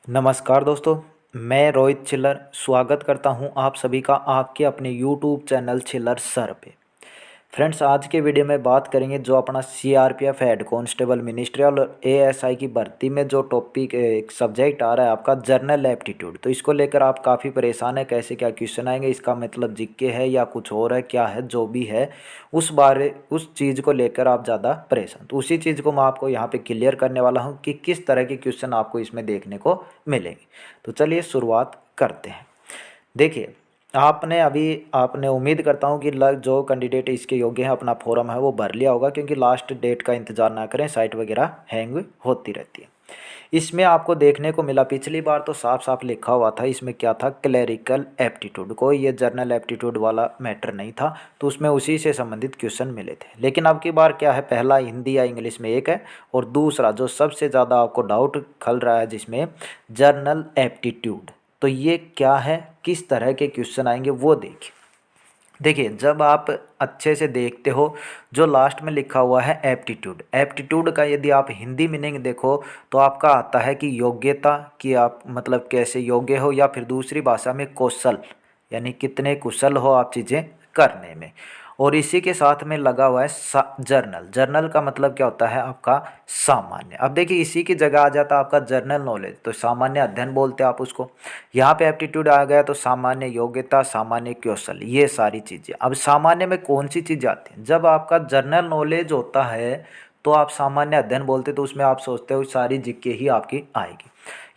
नमस्कार दोस्तों, मैं रोहित चिल्लर स्वागत करता हूं आप सभी का आपके अपने यूट्यूब चैनल चिल्लर सर पे। फ्रेंड्स, आज के वीडियो में बात करेंगे जो अपना सीआरपीएफ हेड कांस्टेबल मिनिस्ट्रियल और एएसआई की भर्ती में जो टॉपिक एक सब्जेक्ट आ रहा है आपका जर्नल एप्टीट्यूड। तो इसको लेकर आप काफ़ी परेशान है, कैसे क्या क्वेश्चन आएंगे, इसका मतलब जीके है या कुछ और है, क्या है, जो भी है उस चीज़ को लेकर आप ज़्यादा परेशान। तो उसी चीज़ को मैं आपको यहाँ पे क्लियर करने वाला हूँ कि किस तरह के क्वेश्चन आपको इसमें देखने को मिलेंगे। तो चलिए शुरुआत करते हैं। देखिए, आपने उम्मीद करता हूँ कि जो कैंडिडेट इसके योग्य हैं अपना फॉर्म है वो भर लिया होगा, क्योंकि लास्ट डेट का इंतज़ार ना करें, साइट वगैरह हैंग होती रहती है। इसमें आपको देखने को मिला, पिछली बार तो साफ साफ लिखा हुआ था इसमें क्या था, क्लरिकल एप्टीट्यूड, कोई ये जर्नल एप्टीट्यूड वाला मैटर नहीं था। तो उसमें उसी से संबंधित क्वेश्चन मिले थे। लेकिन अब की बार क्या है, पहला हिंदी या इंग्लिश में एक है और दूसरा जो सबसे ज़्यादा आपको डाउट खल रहा है जिसमें जर्नल एप्टीट्यूड। तो ये क्या है, किस तरह के क्वेश्चन आएंगे वो देखिए, जब आप अच्छे से देखते हो जो लास्ट में लिखा हुआ है एप्टीट्यूड, एप्टीट्यूड का यदि आप हिंदी मीनिंग देखो तो आपका आता है कि योग्यता, कि आप मतलब कैसे योग्य हो, या फिर दूसरी भाषा में कौशल, यानी कितने कुशल हो आप चीज़ें करने में। और इसी के साथ में लगा हुआ है जर्नल। जर्नल का मतलब क्या होता है आपका सामान्य। अब देखिए, इसी की जगह आ जाता है आपका जर्नल नॉलेज, तो सामान्य अध्ययन बोलते हैं आप उसको। यहाँ पे एप्टीट्यूड आ गया तो सामान्य योग्यता, सामान्य कौशल, ये सारी चीज़ें। अब सामान्य में कौन सी चीज़ आती है, जब आपका जर्नल नॉलेज होता है तो आप सामान्य अध्ययन बोलते, तो उसमें आप सोचते हो सारी जीके ही आपकी आएगी।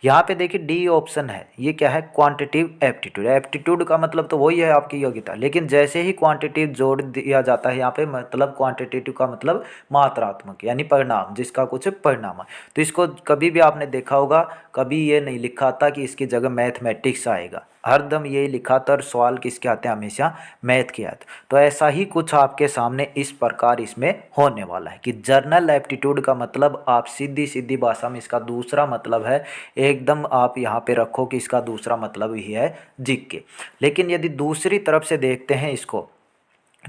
यहाँ पे देखिए डी ऑप्शन है, ये क्या है, क्वांटिटिव एप्टीट्यूड। एप्टीट्यूड का मतलब तो वही है आपकी योग्यता, लेकिन जैसे ही क्वांटिटिव जोड़ दिया जाता है यहाँ पे, मतलब क्वांटिटेटिव का मतलब मात्रात्मक, यानी परिणाम, जिसका कुछ परिणाम है। तो इसको कभी भी आपने देखा होगा, कभी ये नहीं लिखा था कि इसकी जगह मैथमेटिक्स आएगा, हरदम यही लिखा था और सवाल किसके आते हैं, हमेशा मैथ के आते। तो ऐसा ही कुछ आपके सामने इस प्रकार इसमें होने वाला है कि जर्नल एप्टीट्यूड का मतलब, आप सीधी सीधी भाषा में इसका दूसरा मतलब है, एकदम आप यहाँ पे रखो कि इसका दूसरा मतलब ही है जीके। लेकिन यदि दूसरी तरफ से देखते हैं इसको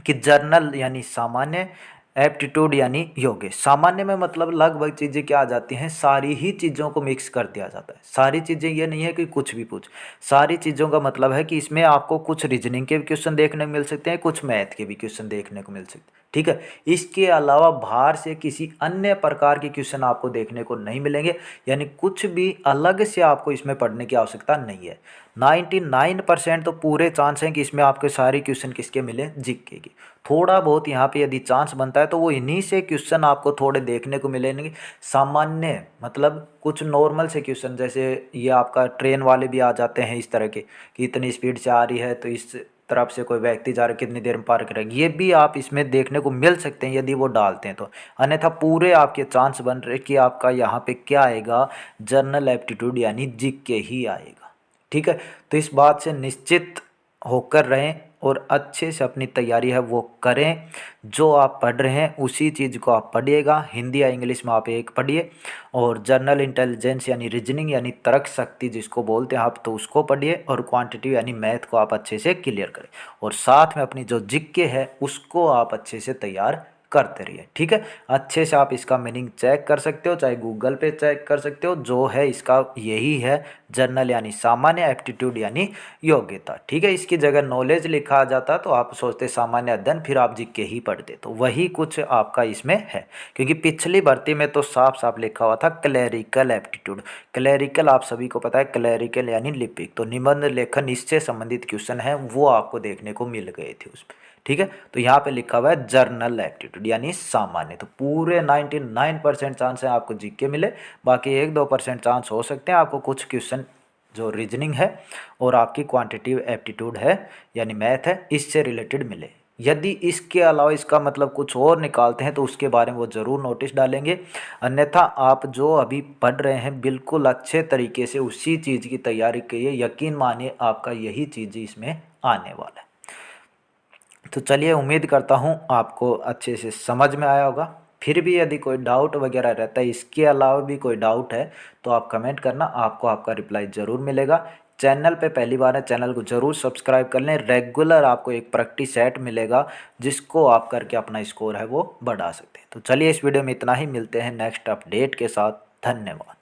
कि जर्नल यानी सामान्य, एप्टीट्यूड यानी योग्य। सामान्य में मतलब लगभग चीज़ें क्या आ जाती हैं, सारी ही चीज़ों को मिक्स कर दिया जाता है। सारी चीज़ें, ये नहीं है कि कुछ भी पूछ, सारी चीज़ों का मतलब है कि इसमें आपको कुछ रीजनिंग के भी क्वेश्चन देखने को मिल सकते हैं, कुछ मैथ के भी क्वेश्चन देखने को मिल सकते हैं, ठीक है। इसके अलावा बाहर से किसी अन्य प्रकार के क्वेश्चन आपको देखने को नहीं मिलेंगे, यानी कुछ भी अलग से आपको इसमें पढ़ने की आवश्यकता नहीं है। 99% तो पूरे चांस हैं कि इसमें आपके सारे क्वेश्चन किसके मिले, जीके की। थोड़ा बहुत यहाँ पे यदि चांस बनता है तो वो इन्हीं से क्वेश्चन आपको थोड़े देखने को मिलेंगे। सामान्य मतलब कुछ नॉर्मल से क्वेश्चन, जैसे ये आपका ट्रेन वाले भी आ जाते हैं इस तरह के, कि इतनी स्पीड से आ रही है तो इस तरफ से कोई व्यक्ति जा रहा है, कितनी देर में पार करेगी, ये भी आप इसमें देखने को मिल सकते हैं यदि वो डालते हैं तो। अन्यथा पूरे आपके चांस बन रहे कि आपका यहाँ पे क्या आएगा, जनरल एप्टीट्यूड यानी जीके ही आएगा, ठीक है। तो इस बात से निश्चित होकर रहें और अच्छे से अपनी तैयारी है वो करें। जो आप पढ़ रहे हैं उसी चीज़ को आप पढ़िएगा, हिंदी या इंग्लिश में आप एक पढ़िए, और जनरल इंटेलिजेंस यानी रीजनिंग यानी तर्क शक्ति जिसको बोलते हैं आप, तो उसको पढ़िए, और क्वांटिटी यानी मैथ को आप अच्छे से क्लियर करें, और साथ में अपनी जो जीके है उसको आप अच्छे से तैयार करते रहिए, ठीक है। अच्छे से आप इसका मीनिंग चेक कर सकते हो, चाहे गूगल पे चेक कर सकते हो, जो है इसका यही है, जर्नल यानी सामान्य, एप्टीट्यूड यानी योग्यता, ठीक है। इसकी जगह नॉलेज लिखा जाता तो आप सोचते सामान्य अध्ययन, फिर आप जीके ही पढ़ते, तो वही कुछ आपका इसमें है। क्योंकि पिछली भर्ती में तो साफ साफ लिखा हुआ था क्लरिकल एप्टीट्यूड। क्लरिकल आप सभी को पता है, क्लरिकल यानी लिपिक, तो निबंध लेखन इससे संबंधित क्वेश्चन है वो आपको देखने को मिल गए थे उसमें, ठीक है। तो यहाँ पे लिखा हुआ है जर्नल एप्टीट्यूड यानी सामान्य। तो पूरे 99% चांस है आपको जीके मिले, बाकी 1-2% चांस हो सकते हैं आपको कुछ क्वेश्चन जो रीजनिंग है और आपकी क्वांटिटिव एप्टीट्यूड है यानी मैथ है, इससे रिलेटेड मिले। यदि इसके अलावा इसका मतलब कुछ और निकालते हैं तो उसके बारे में वो ज़रूर नोटिस डालेंगे। अन्यथा आप जो अभी पढ़ रहे हैं बिल्कुल अच्छे तरीके से उसी चीज़ की तैयारी करिए, यकीन मानिए आपका यही चीज़ इसमें आने वाला है। तो चलिए, उम्मीद करता हूँ आपको अच्छे से समझ में आया होगा। फिर भी यदि कोई डाउट वगैरह रहता है, इसके अलावा भी कोई डाउट है, तो आप कमेंट करना, आपको आपका रिप्लाई ज़रूर मिलेगा। चैनल पे पहली बार है, चैनल को ज़रूर सब्सक्राइब कर लें। रेगुलर आपको एक प्रैक्टिस सेट मिलेगा जिसको आप करके अपना स्कोर है वो बढ़ा सकते हैं। तो चलिए, इस वीडियो में इतना ही, मिलते हैं नेक्स्ट अपडेट के साथ। धन्यवाद।